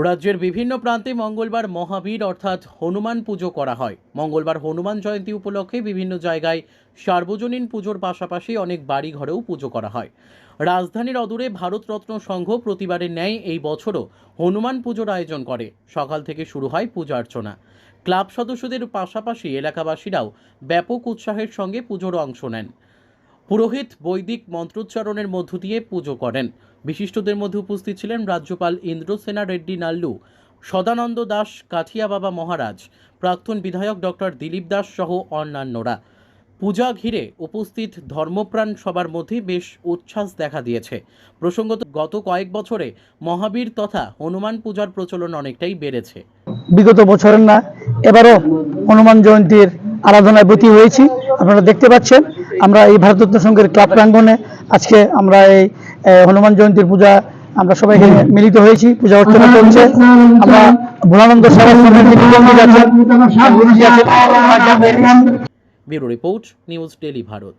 রাজ্যের বিভিন্ন প্রান্তে মঙ্গলবার মহাবীর অর্থাৎ হনুমান পুজো করা হয়। মঙ্গলবার হনুমান জয়ন্তী উপলক্ষে বিভিন্ন জায়গায় সার্বজনীন পুজোর পাশাপাশি অনেক বাড়ি ঘরেও পুজো করা হয়। রাজধানীর অদূরে ভারতরত্ন সংঘ প্রতিবারের ন্যায় এই বছরও হনুমান পুজোর আয়োজন করে। সকাল থেকে শুরু হয় পূজা অর্চনা। ক্লাব সদস্যদের পাশাপাশি এলাকাবাসীরাও ব্যাপক উৎসাহের সঙ্গে পুজোর অংশ নেন। পুরোহিত বৈদিক মন্ত্রোচ্চারণের মধ্য দিয়ে পুজো করেন। বিশিষ্টদের মধ্যে উপস্থিত ছিলেন রাজ্যপাল ইন্দ্রসেনা রেড্ডি নাল্লু, সদানন্দ দাস কাঠিয়া বাবা মহারাজ, প্রাক্তন বিধায়ক ডক্টর দিলীপ দাস সহ অন্যান্যরা। পূজা ঘিরে উপস্থিত ধর্মপ্রাণ সবার মধ্যে বেশ উচ্ছ্বাস দেখা দিয়েছে। প্রসঙ্গত গত কয়েক বছরে মহাবীর তথা হনুমান পূজার প্রচলন অনেকটাই বেড়েছে। বিগত বছরের না, এবারও হনুমান জয়ন্তীর আরাধনায় ব্রতী হয়েছি। আপনারা দেখতে পাচ্ছেন আমরা এই ভারতরত্ন সংঘের ক্লাব প্রাঙ্গণে আজকে আমরা এই হনুমান জয়ন্তীর পূজা আমরা সবাই এখানে মিলিত হয়েছি। পূজা অর্চনা চলছে। আমরা ভোলানন্দ সভার bureau report, news daily Bharat.